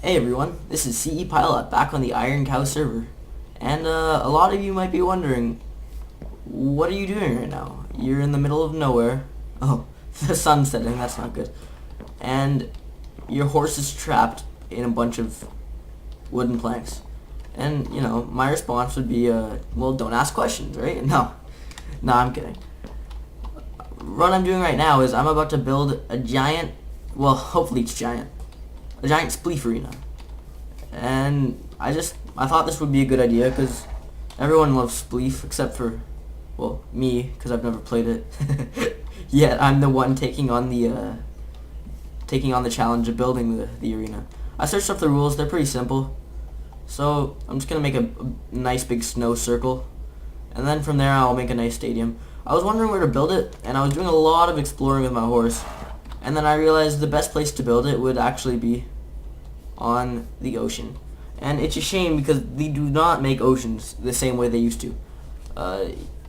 Hey everyone, this is CE Pilot back on the Iron Cow server. And a lot of you might be wondering, what are you doing right now? You're in the middle of nowhere. Oh, the sun's setting, that's not good. And your horse is trapped in a bunch of wooden planks. And, you know, my response would be, well, don't ask questions, right? No, I'm kidding. What I'm doing right now is I'm about to build a giant, well, hopefully it's giant, a giant Spleef arena. And I thought this would be a good idea because everyone loves Spleef except for, well, me, because I've never played it. Yet I'm the one taking on the challenge of building the arena. I searched up the rules. They're pretty simple. So I'm just gonna make a nice big snow circle, and then from there I'll make a nice stadium. I was wondering where to build it, and I was doing a lot of exploring with my horse, and then I realized the best place to build it would actually be on the ocean. And it's a shame because they do not make oceans the same way they used to.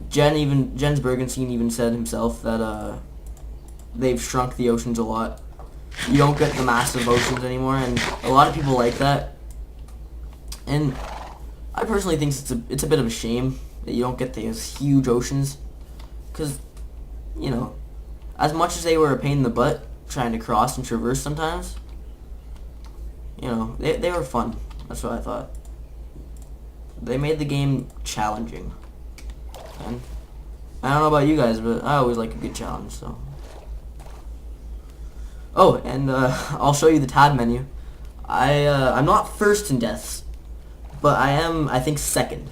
Jens Bergenstein even said himself that they've shrunk the oceans a lot. You don't get the massive oceans anymore, and a lot of people like that. And I personally think it's a bit of a shame that you don't get these huge oceans, because, you know, as much as they were a pain in the butt trying to cross and traverse sometimes, you know, they were fun. That's what I thought. They made the game challenging. And I don't know about you guys, but I always like a good challenge, so. Oh, and I'll show you the tab menu. I'm not first in deaths, but I am, I think, second.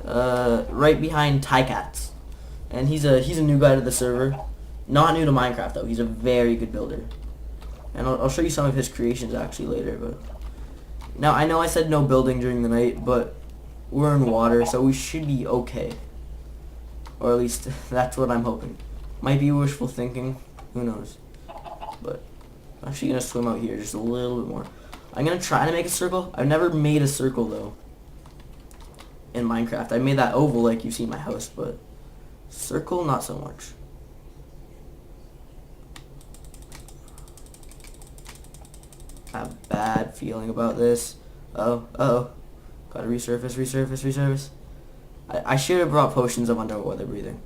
Right behind Tycats. And he's a new guy to the server. Not new to Minecraft, though. He's a very good builder. And I'll show you some of his creations, actually, later. But now, I know I said no building during the night, but we're in water, so we should be okay. Or at least, that's what I'm hoping. Might be wishful thinking. Who knows? But I'm actually going to swim out here just a little bit more. I'm going to try to make a circle. I've never made a circle, though, in Minecraft. I made that oval like you see in my house, but circle, not so much. I have a bad feeling about this. Uh-oh. Gotta resurface. I should have brought potions of underwater breathing,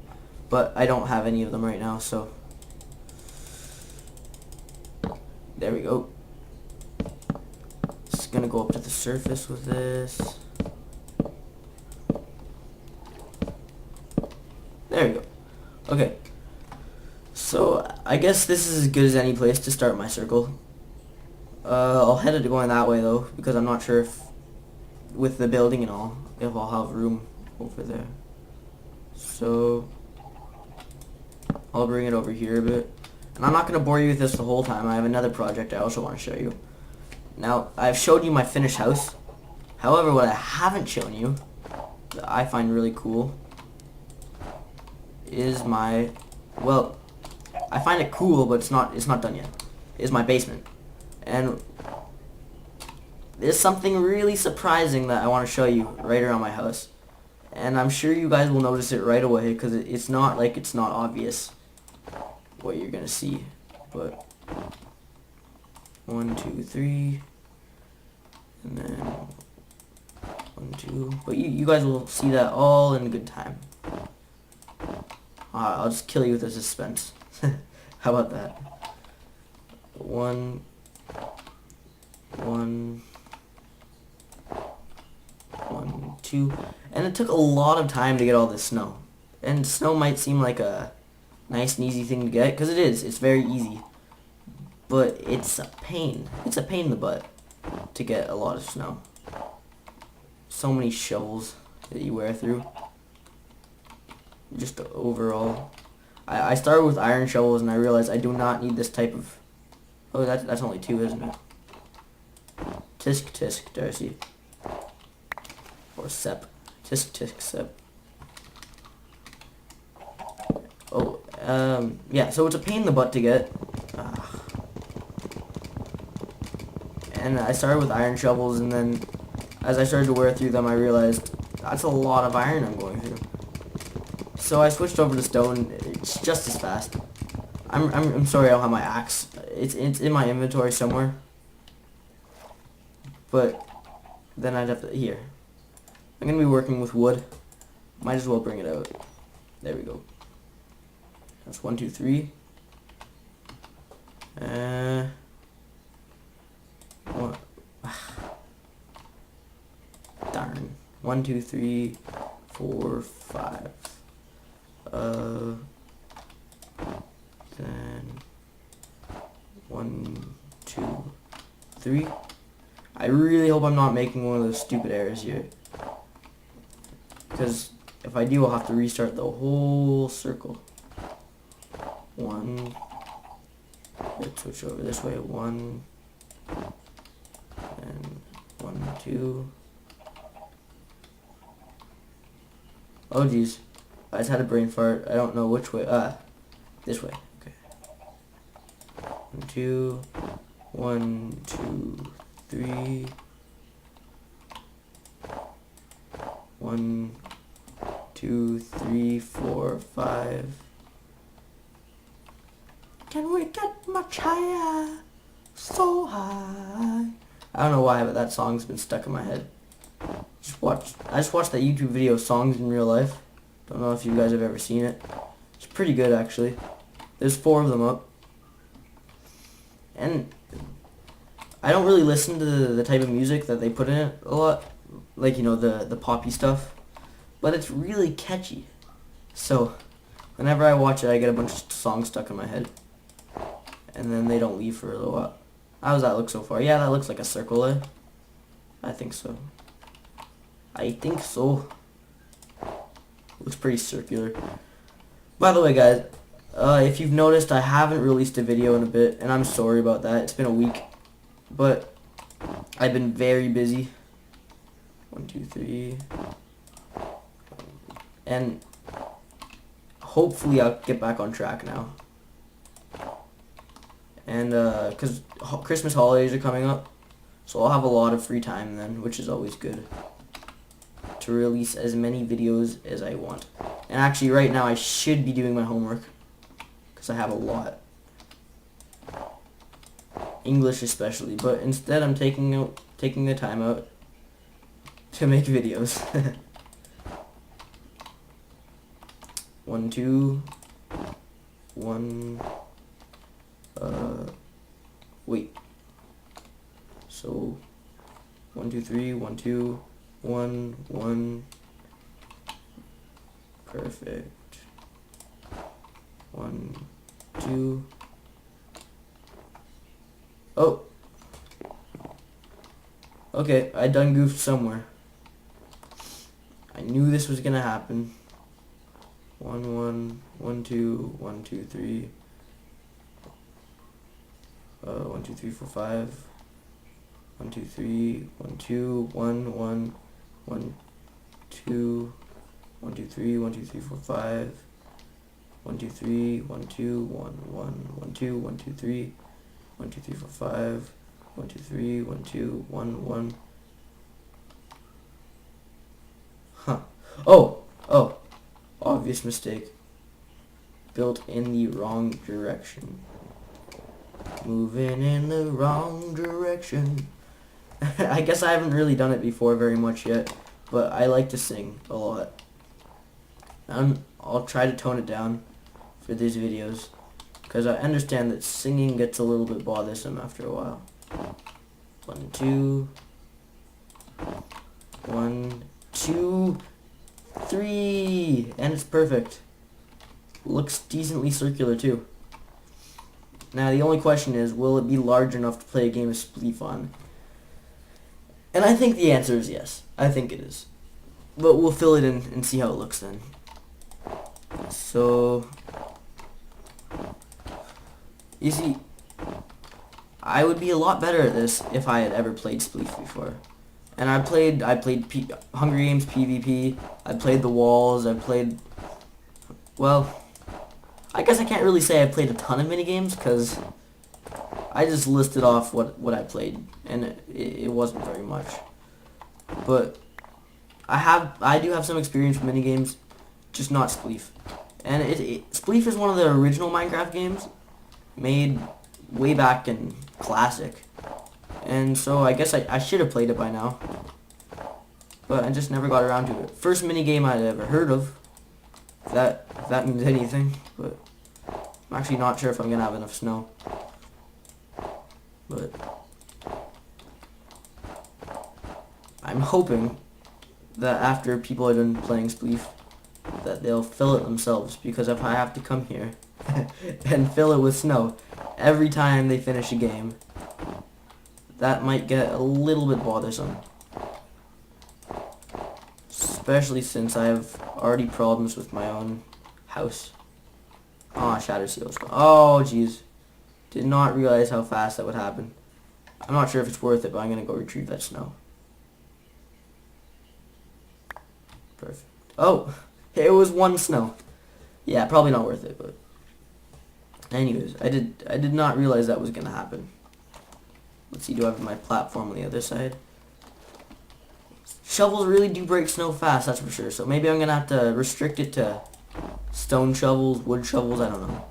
but I don't have any of them right now, so. There we go. Just gonna go up to the surface with this. There we go. Okay. So, I guess this is as good as any place to start my circle. I'll head it going that way, though, because I'm not sure if, with the building and all, if I'll have room over there. So, I'll bring it over here a bit. And I'm not going to bore you with this the whole time. I have another project I also want to show you. Now, I've showed you my finished house. However, what I haven't shown you, that I find really cool, is my, well, I find it cool, but it's not done yet, is my basement. And there's something really surprising that I want to show you right around my house. And I'm sure you guys will notice it right away, because it's not like it's not obvious what you're gonna see. But 1, 2, 3, and then 1, 2. But you guys will see that all in good time. I'll just kill you with the suspense. How about that? 1, 2, and it took a lot of time to get all this snow. And snow might seem like a nice and easy thing to get, because it is. It's very easy. But it's a pain. It's a pain in the butt to get a lot of snow. So many shovels that you wear through. Just overall. I started with iron shovels and I realized I do not need this type of... Oh, that's only 2, isn't it? Tisk, Darcy. Or Sep. Tisk, Sep. Oh, yeah, so it's a pain in the butt to get. And I started with iron shovels, and then as I started to wear through them, I realized that's a lot of iron I'm going through. So I switched over to stone. It's just as fast. I'm sorry I don't have my axe. It's in my inventory somewhere. but then I'd have to, here. I'm going to be working with wood. Might as well bring it out. There we go. That's 1, 2, 3. One. Darn. 1, 2, 3, 4, 5. Then 1, 2, 3. I really hope I'm not making one of those stupid errors here, because if I do, I'll have to restart the whole circle. 1. Let's switch over this way. 1 and 1, 2. Oh geez, I just had a brain fart. I don't know which way. This way. Okay. 1, 2, 1, 2, 3. 1, 2, 3, 4, 5. Can we get much higher? So high. I don't know why, but that song's been stuck in my head. I just watched that YouTube video, Songs in Real Life. Don't know if you guys have ever seen it. It's pretty good, actually. There's 4 of them up. And I don't really listen to the type of music that they put in it a lot. Like, you know, the poppy stuff. But it's really catchy. So, whenever I watch it, I get a bunch of songs stuck in my head. And then they don't leave for a little while. How does that look so far? Yeah, that looks like a circle, eh? I think so. I think so. Looks pretty circular. By the way, guys, if you've noticed, I haven't released a video in a bit, and I'm sorry about that. It's been a week. But I've been very busy. 1, 2, 3. And hopefully I'll get back on track now. And because Christmas holidays are coming up, so I'll have a lot of free time then, which is always good, to release as many videos as I want. And actually right now I should be doing my homework, because I have a lot. English especially, but instead I'm taking the time out to make videos. 1, 2, 1. Wait. So 1, 2, 3, 1, 2, 1, 1. Perfect. 1, 2. Oh. Okay, I done goofed somewhere. I knew this was gonna happen. 1, 1, 1, 2, 1, 2, 3. 1, 2, 3, 4, 5. 1, 2, 3, 1, 2, 1, 1, 1, 2, 1, 2, 3, 1, 2, 3, 4, 5. 1, 2, 3, 1, 2, 1, 1, 1, 2, 1, 2, 3, 1, 2, 3, 4, 5. 1, 2, 3, 1, 2, 1, 1. Huh. Oh. Obvious mistake. Built in the wrong direction. Moving in the wrong direction. I guess I haven't really done it before very much yet, but I like to sing a lot. I'll try to tone it down for these videos, because I understand that singing gets a little bit bothersome after a while. 1, 2. 1, 2, 3. And it's perfect. Looks decently circular too. Now the only question is, will it be large enough to play a game of Spleef on? And I think the answer is yes. I think it is. But we'll fill it in and see how it looks then. So, you see, I would be a lot better at this if I had ever played Spleef before. And I played Hunger Games PvP, I played The Walls, well, I guess I can't really say I played a ton of minigames, because I just listed off what I played, and it wasn't very much. But I do have some experience with minigames, just not Spleef. And Spleef is one of the original Minecraft games, made way back in Classic. And so I guess I should have played it by now. But I just never got around to it. First minigame I'd ever heard of. If that means anything. But I'm actually not sure if I'm going to have enough snow. But I'm hoping that after people are done playing Spleef, that they'll fill it themselves. Because if I have to come here and fill it with snow every time they finish a game, that might get a little bit bothersome. Especially since I have already problems with my own house. Oh, Shatter Seal's gone. Oh, jeez. Did not realize how fast that would happen. I'm not sure if it's worth it, but I'm going to go retrieve that snow. Perfect. Oh, it was 1 snow. Yeah, probably not worth it, but anyways, I did not realize that was going to happen. Let's see, do I have my platform on the other side? Shovels really do break snow fast, that's for sure. So maybe I'm going to have to restrict it to stone shovels, wood shovels, I don't know.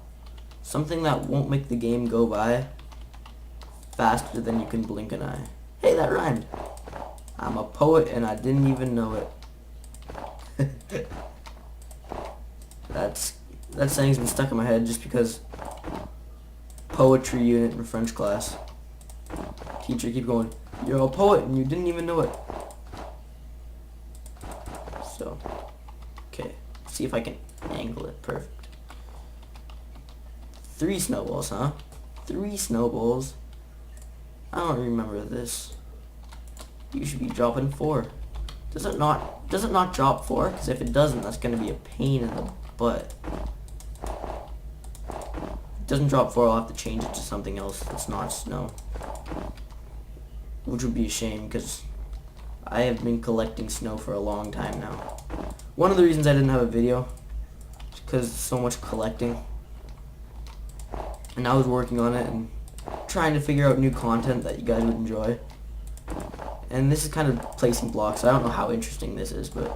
Something that won't make the game go by faster than you can blink an eye. Hey, that rhymed. I'm a poet and I didn't even know it. That saying's been stuck in my head just because poetry unit in French class. Teacher keep going, you're a poet and you didn't even know it. So, okay, see if I can angle it. Perfect. 3 snowballs, huh? 3 snowballs. I don't remember this. You should be dropping 4. Does it not drop 4? Because if it doesn't, that's gonna be a pain in the butt. If it doesn't drop 4, I'll have to change it to something else that's not snow. Which would be a shame because I have been collecting snow for a long time now. One of the reasons I didn't have a video is because so much collecting. And I was working on it and trying to figure out new content that you guys would enjoy. And this is kind of placing blocks. I don't know how interesting this is, but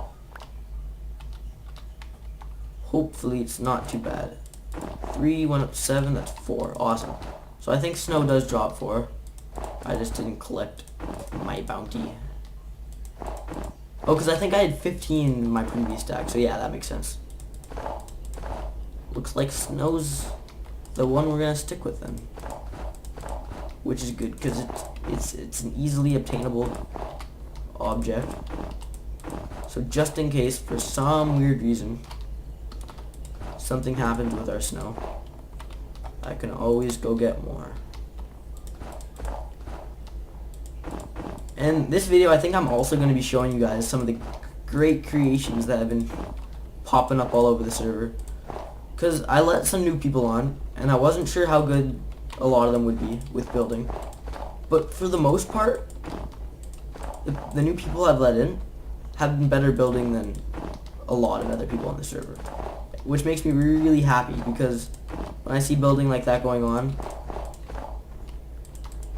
hopefully it's not too bad. 3 went up 7, that's 4. Awesome. So I think snow does drop 4. I just didn't collect my bounty. Oh, because I think I had 15 in my previous stack, so yeah, that makes sense. Looks like snow's the one we're gonna stick with then, which is good because it's an easily obtainable object. So just in case, for some weird reason, something happens with our snow, I can always go get more. And this video, I think I'm also going to be showing you guys some of the great creations that have been popping up all over the server. Because I let some new people on, and I wasn't sure how good a lot of them would be with building. But for the most part, the new people I've let in have been better building than a lot of other people on the server. Which makes me really happy, because when I see building like that going on,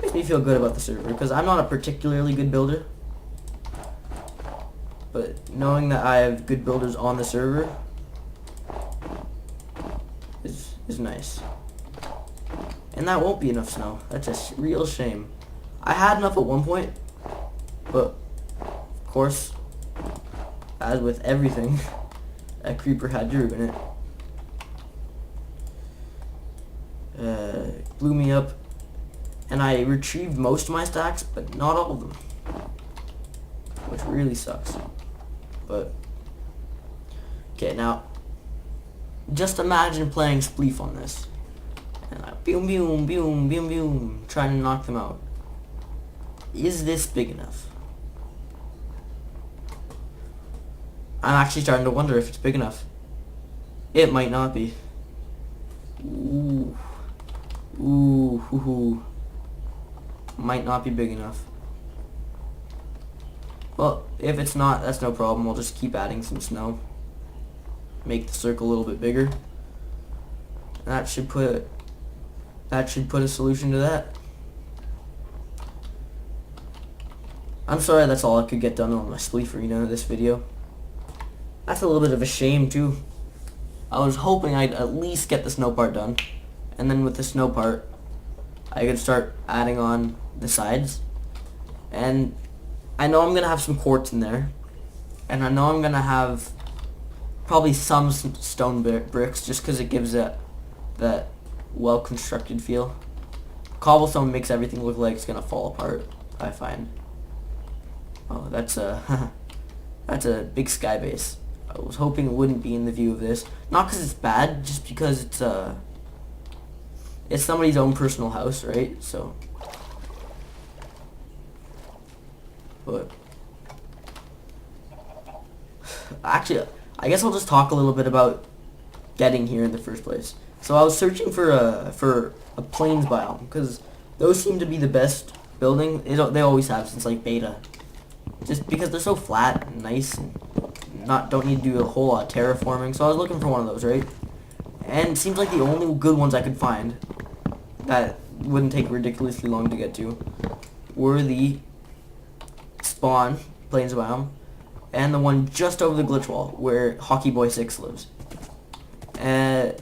makes me feel good about the server, because I'm not a particularly good builder, but knowing that I have good builders on the server is nice. And that won't be enough snow. That's a real shame. I had enough at one point, but of course, as with everything, that creeper had to ruin it. Blew me up. And I retrieved most of my stacks, but not all of them. Which really sucks. But okay, now just imagine playing Spleef on this. And I boom boom boom boom boom trying to knock them out. Is this big enough? I'm actually starting to wonder if it's big enough. It might not be. Ooh. Ooh, hoo hoo. Might not be big enough. Well, if it's not, that's no problem. We'll just keep adding some snow. Make the circle a little bit bigger. That should put a solution to that. I'm sorry that's all I could get done on my Spleef arena this video. That's a little bit of a shame too. I was hoping I'd at least get the snow part done. And then with the snow part, I could start adding on the sides. And I know I'm going to have some quartz in there. And I know I'm going to have probably some stone bricks just because it gives that well-constructed feel. Cobblestone makes everything look like it's going to fall apart, I find. Oh, that's a that's a big sky base. I was hoping it wouldn't be in the view of this. Not because it's bad, just because it's somebody's own personal house, right? So, but actually, I guess I'll just talk a little bit about getting here in the first place. So I was searching for a plains biome because those seem to be the best building. They always have since like beta. Just because they're so flat and nice and don't need to do a whole lot of terraforming. So I was looking for one of those, right? And it seems like the only good ones I could find that wouldn't take ridiculously long to get to were the spawn plains biome and the one just over the glitch wall where Hockey Boy 6 lives. And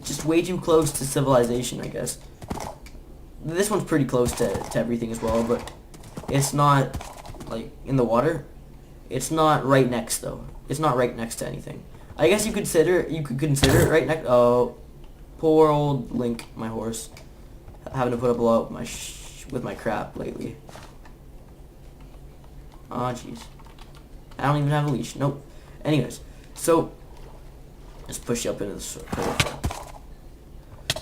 just way too close to civilization, I guess. This one's pretty close to everything as well, but it's not, like, in the water. It's not right next, though. It's not right next to anything. I guess you could consider it right next. Oh, poor old Link, my horse, having to put up a lot with my crap lately. Oh, jeez. I don't even have a leash. Nope. Anyways, so just push you up into the circle.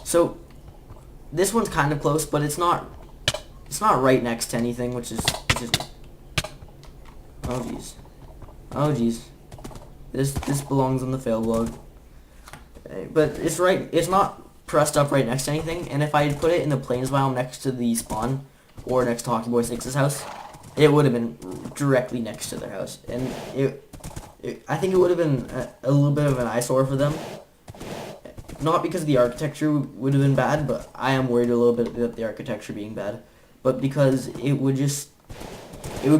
So this one's kind of close, but it's not right next to anything, which is oh jeez. Oh jeez. This belongs on the fail blog. But it's not pressed up right next to anything, and if I had put it in the plains biome next to the spawn or next to Hockey Boy 6's house, it would have been directly next to their house. And I think it would have been a little bit of an eyesore for them. Not because the architecture would have been bad, but I am worried a little bit about the architecture being bad. But because it would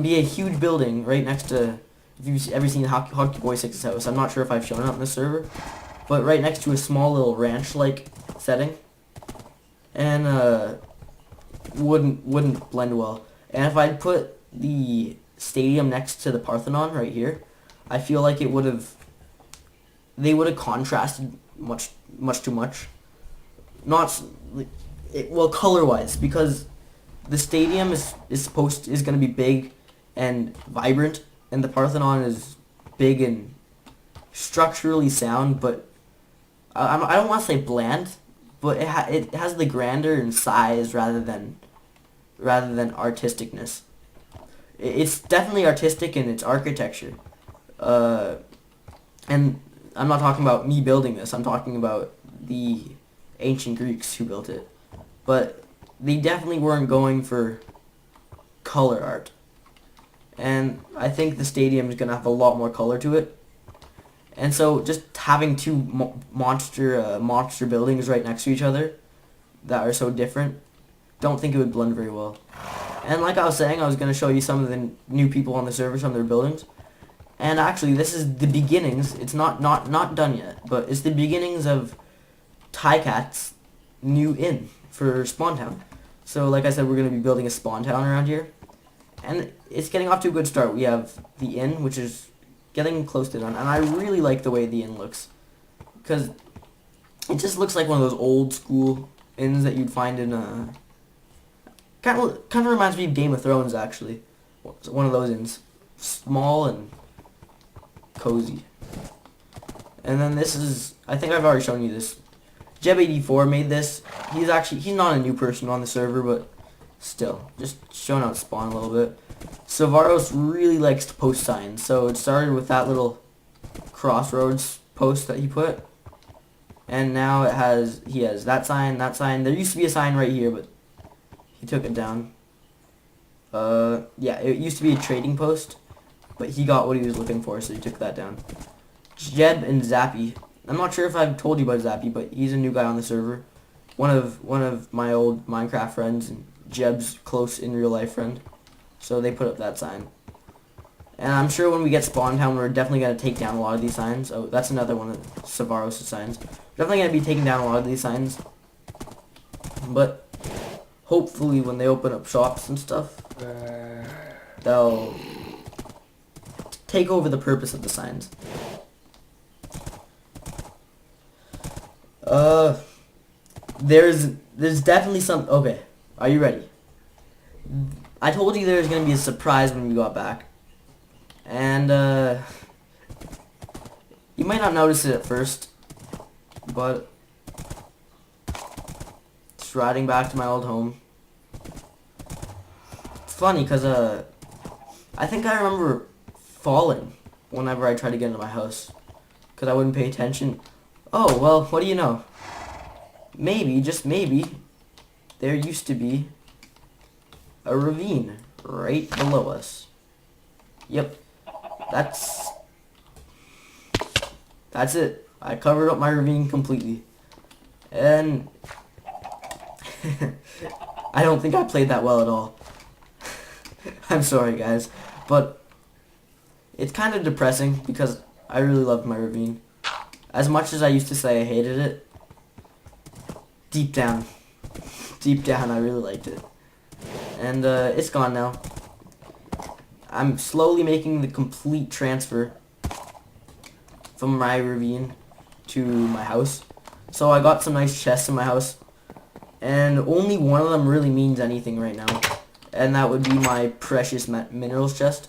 be a huge building right next to, if you've ever seen Hockey Boy 6's house, I'm not sure if I've shown it on the server, but right next to a small little ranch-like setting, and wouldn't blend well. And if I'd put the stadium next to the Parthenon right here, I feel like they would have contrasted much too much. Well, color-wise, because the stadium is going to be big and vibrant, and the Parthenon is big and structurally sound, but I don't want to say bland, but it has the grandeur and size rather than artisticness. It's definitely artistic in its architecture, and I'm not talking about me building this. I'm talking about the ancient Greeks who built it, but they definitely weren't going for color art. And I think the stadium is going to have a lot more color to it. And so just having two monster buildings right next to each other that are so different, don't think it would blend very well. And like I was saying, I was going to show you some of the new people on the server, some of their buildings. And actually, this is the beginnings. It's not done yet, but it's the beginnings of Tycat's new inn for Spawn Town. So like I said, we're going to be building a Spawn Town around here. And it's getting off to a good start. We have the inn, which is getting close to done. And I really like the way the inn looks, because it just looks like one of those old school inns that you'd find in kind of reminds me of Game of Thrones, actually. One of those inns, small and cozy. And then this is, I think I've already shown you this. Jeb84 made this. He's not a new person on the server, but still, just showing out Spawn a little bit. Savaros really likes to post signs, so it started with that little crossroads post that he put, and now he has that sign, that sign. There used to be a sign right here, but he took it down. Yeah, it used to be a trading post, but he got what he was looking for, so he took that down. Jeb and Zappy. I'm not sure if I've told you about Zappy, but he's a new guy on the server. One of my old Minecraft friends, and Jeb's close in real life friend. So they put up that sign. And I'm sure when we get Spawn Town, we're definitely going to take down a lot of these signs. Oh, that's another one of Savaros' signs. Definitely going to be taking down a lot of these signs. But hopefully when they open up shops and stuff, they'll take over the purpose of the signs. There's definitely some. Okay, are you ready? I told you there was gonna be a surprise when we got back, and you might not notice it at first, but just riding back to my old home. It's funny because I think I remember falling whenever I tried to get into my house because I wouldn't pay attention. Oh, well, what do you know? Maybe, just maybe, there used to be a ravine right below us. Yep, that's it. I covered up my ravine completely. And I don't think I played that well at all. I'm sorry, guys, but it's kind of depressing because I really loved my ravine. As much as I used to say I hated it, deep down, I really liked it. And it's gone now. I'm slowly making the complete transfer from my ravine to my house. So I got some nice chests in my house, and only one of them really means anything right now, and that would be my precious minerals chest.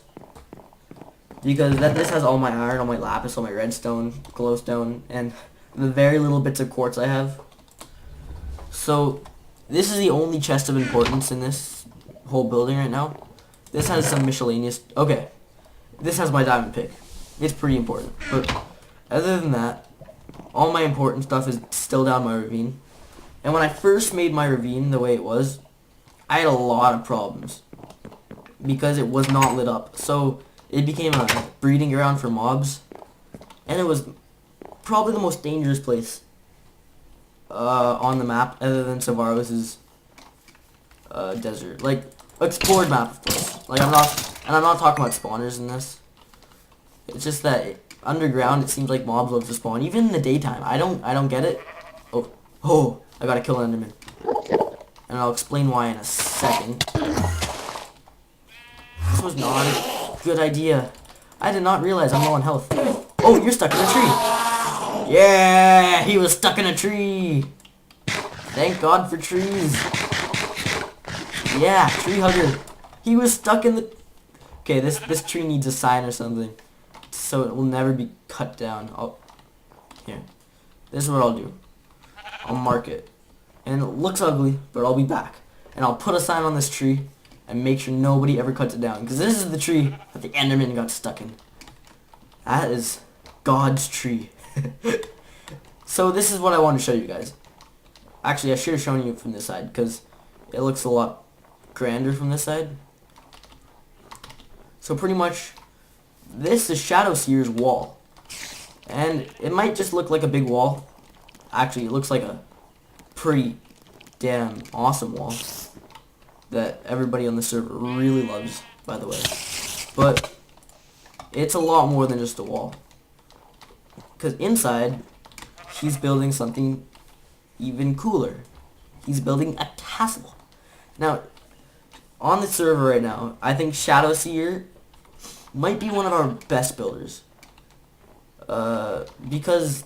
Because this has all my iron, all my lapis, all my redstone, glowstone, and the very little bits of quartz I have. So this is the only chest of importance in this whole building right now. This has some miscellaneous. Okay, this has my diamond pick. It's pretty important. But other than that, all my important stuff is still down my ravine. And when I first made my ravine the way it was, I had a lot of problems because it was not lit up. So it became a breeding ground for mobs, and it was probably the most dangerous place on the map, other than Savaros' desert, like explored map, of course. Like I'm not talking about spawners in this. It's just that underground, it seems like mobs love to spawn, even in the daytime. I don't get it. Oh, I gotta kill an enderman, and I'll explain why in a second. This was not a good idea. I did not realize I'm low on health. Oh, you're stuck in a tree. Yeah, he was stuck in a tree. Thank God for trees. Yeah, tree hugger. He was stuck in the... Okay, this tree needs a sign or something, so it will never be cut down. Here. This is what I'll do. I'll mark it. And it looks ugly, but I'll be back. And I'll put a sign on this tree and make sure nobody ever cuts it down. Because this is the tree that the enderman got stuck in. That is God's tree. So this is what I want to show you guys. Actually, I should have shown you from this side because it looks a lot grander from this side. So pretty much, this is Shadow Seer's wall. And it might just look like a big wall. Actually, it looks like a pretty damn awesome wall that everybody on the server really loves, by the way. But it's a lot more than just a wall. Because inside, he's building something even cooler. He's building a castle. Now, on the server right now, I think Shadow Seer might be one of our best builders. Because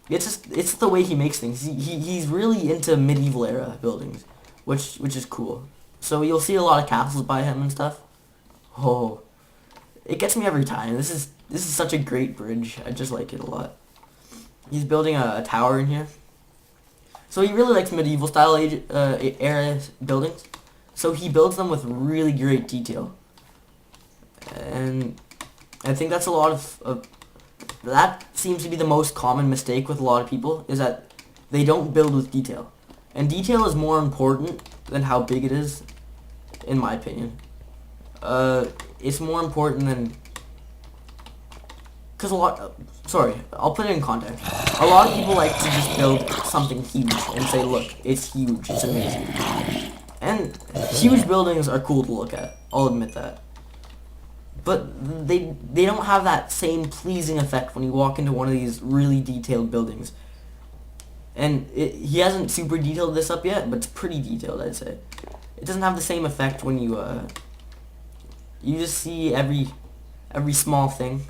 it's the way he makes things. He's really into medieval era buildings, which is cool. So you'll see a lot of castles by him and stuff. Oh, it gets me every time. This is such a great bridge. I just like it a lot. He's building a tower in here. So he really likes medieval style era buildings. So he builds them with really great detail. And I think that's a lot of that seems to be the most common mistake with a lot of people, is that they don't build with detail. And detail is more important than how big it is, in my opinion. It's more important than... Because I'll put it in context. A lot of people like to just build something huge and say, look, it's huge, it's amazing. And huge buildings are cool to look at, I'll admit that. But they don't have that same pleasing effect when you walk into one of these really detailed buildings. And he hasn't super detailed this up yet, but it's pretty detailed, I'd say. it doesn't have the same effect when you just see every small thing,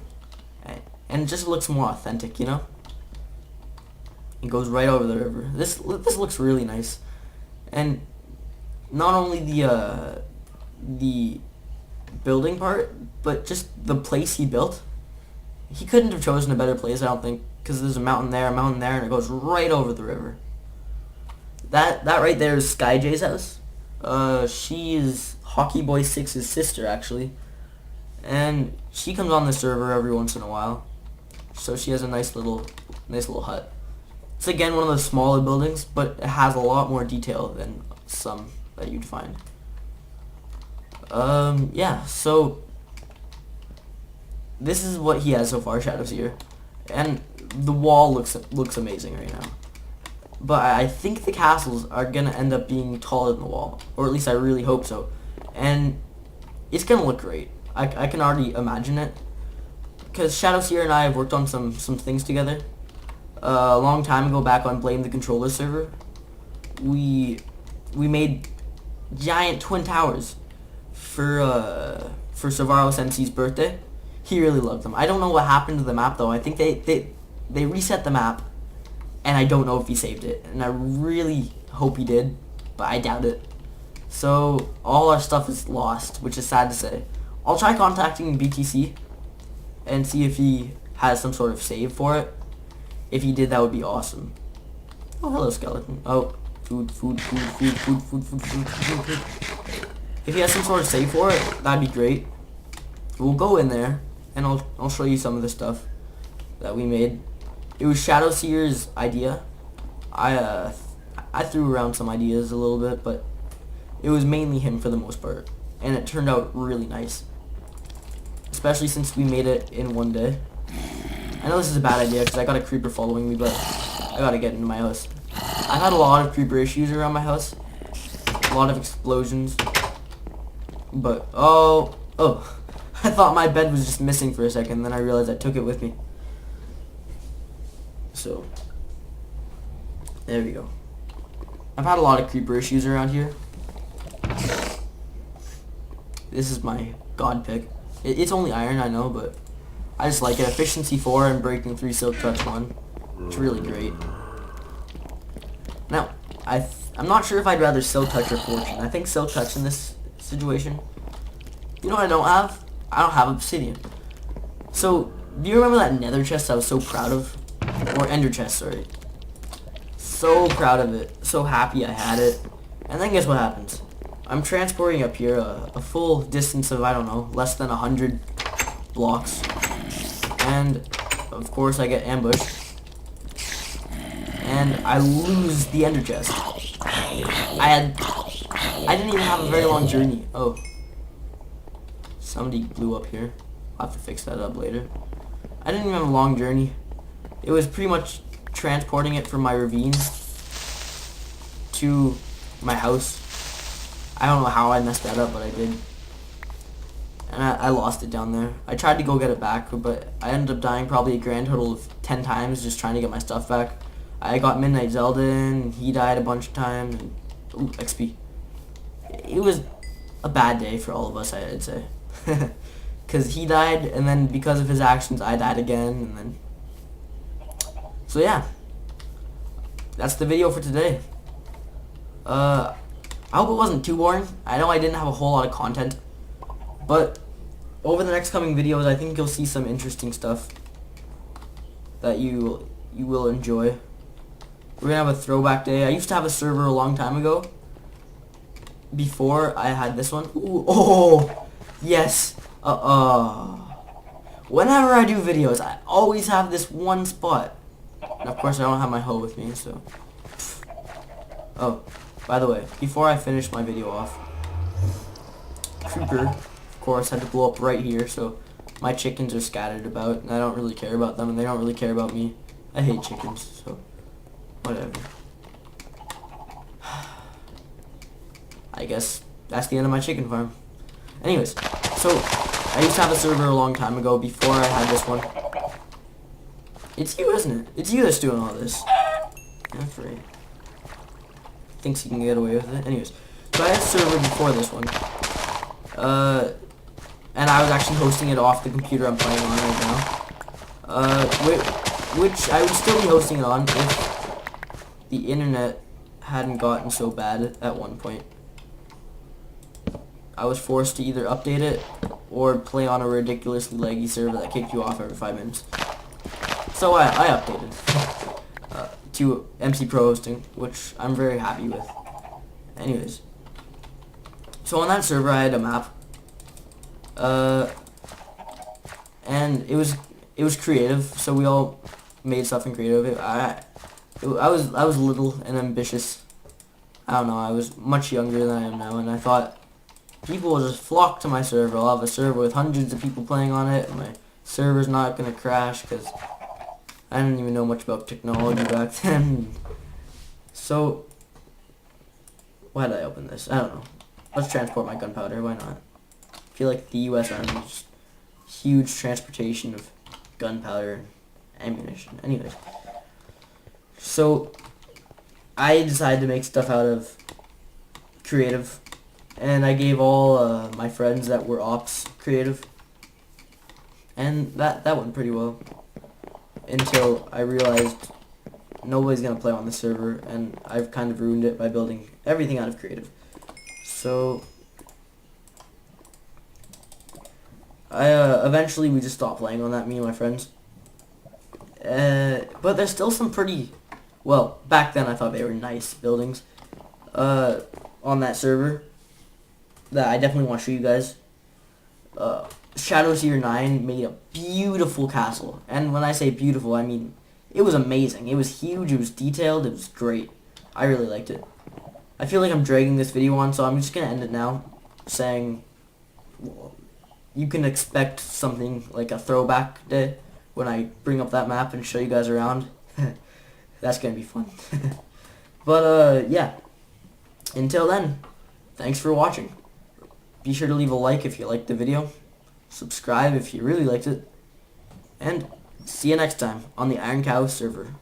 and it just looks more authentic, you know? It goes right over the river. This looks really nice. And not only the building part, but just the place he built. He couldn't have chosen a better place, I don't think, because there's a mountain there, and it goes right over the river. That right there is Sky J's house. She is Hockey Boy 6's sister, actually. And she comes on the server every once in a while. So she has a nice little hut. It's again one of those smaller buildings, but it has a lot more detail than some that you'd find. Yeah, so this is what he has so far, Shadowseer. And the wall looks amazing right now. But I think the castles are gonna end up being taller than the wall, or at least I really hope so. And it's gonna look great. I can already imagine it, because Shadowseer and I have worked on some things together. A long time ago, back on Blame the Controller server, we made giant twin towers for Savaros MC's birthday. He really loved them. I don't know what happened to the map though. I think they reset the map, and I don't know if he saved it. And I really hope he did, but I doubt it. So all our stuff is lost, which is sad to say. I'll try contacting BTC and see if he has some sort of save for it. If he did, that would be awesome. Oh, hello, skeleton. Oh, food. If he has some sort of save for it, that'd be great. We'll go in there, and I'll show you some of the stuff that we made. It was Shadowseer's idea. I threw around some ideas a little bit, but it was mainly him for the most part, and it turned out really nice. Especially since we made it in one day. I know this is a bad idea because I got a creeper following me, but I gotta get into my house. I've had a lot of creeper issues around my house. A lot of explosions. But, oh, I thought my bed was just missing for a second, then I realized I took it with me. So, there we go. I've had a lot of creeper issues around here. This is my god pick. It's only iron, I know, but I just like it. Efficiency 4 and breaking 3, silk touch 1. It's really great. Now, I'm not sure if I'd rather silk touch or fortune. I think silk touch in this situation. You know what I don't have? I don't have obsidian. So, do you remember that nether chest I was so proud of? Or ender chest, sorry. So proud of it. So happy I had it. And then guess what happens? I'm transporting up here a full distance of, I don't know, less than 100 blocks. And, of course, I get ambushed. And I lose the ender chest. I didn't even have a very long journey. Oh. Somebody blew up here. I'll have to fix that up later. I didn't even have a long journey. It was pretty much transporting it from my ravine to my house. I don't know how I messed that up, but I did. And I lost it down there. I tried to go get it back, but I ended up dying probably a grand total of 10 times just trying to get my stuff back. I got Midnight Zelda in, he died a bunch of times, and ooh, XP. It was a bad day for all of us, I'd say. Because he died, and then because of his actions, I died again, and then... So yeah. That's the video for today. I hope it wasn't too boring. I know I didn't have a whole lot of content, but over the next coming videos, I think you'll see some interesting stuff that you will enjoy. We're gonna have a throwback day. I used to have a server a long time ago, before I had this one. Ooh, oh, yes. Whenever I do videos, I always have this one spot. And of course, I don't have my hoe with me, so. Oh. By the way, before I finish my video off, Creeper, of course, had to blow up right here, so my chickens are scattered about, and I don't really care about them, and they don't really care about me. I hate chickens, so whatever. I guess that's the end of my chicken farm. Anyways, so I used to have a server a long time ago before I had this one. It's you, isn't it? It's you that's doing all this. That's right. Thinks he can get away with it. Anyways, So I had a server before this one. And I was actually hosting it off the computer I'm playing on right now. Which I would still be hosting it on if the internet hadn't gotten so bad at one point. I was forced to either update it or play on a ridiculously laggy server that kicked you off every 5 minutes. So I updated to MC Pro hosting, which I'm very happy with. Anyways, so on that server I had a map, and it was creative. So we all made stuff in creative. I was little and ambitious. I don't know. I was much younger than I am now, and I thought people will just flock to my server. I'll have a server with hundreds of people playing on it, and my server's not gonna crash because I didn't even know much about technology back then. So why did I open this? I don't know. Let's transport my gunpowder. Why not? I feel like the U.S. Army is huge transportation of gunpowder and ammunition. Anyways, so I decided to make stuff out of creative, and I gave all my friends that were ops creative, and that went pretty well until I realized nobody's gonna play on the server, and I've kind of ruined it by building everything out of creative. So eventually we just stopped playing on that, me and my friends. But there's still some pretty, well, back then I thought they were nice buildings on that server that I definitely want to show you guys. Shadow Seer 9 made a beautiful castle, and when I say beautiful, I mean it was amazing. It was huge, it was detailed, it was great. I really liked it. I feel like I'm dragging this video on, so I'm just going to end it now, saying you can expect something like a throwback day when I bring up that map and show you guys around. That's going to be fun. But, yeah. Until then, thanks for watching. Be sure to leave a like if you liked the video. Subscribe if you really liked it. And see you next time on the Iron Cow server.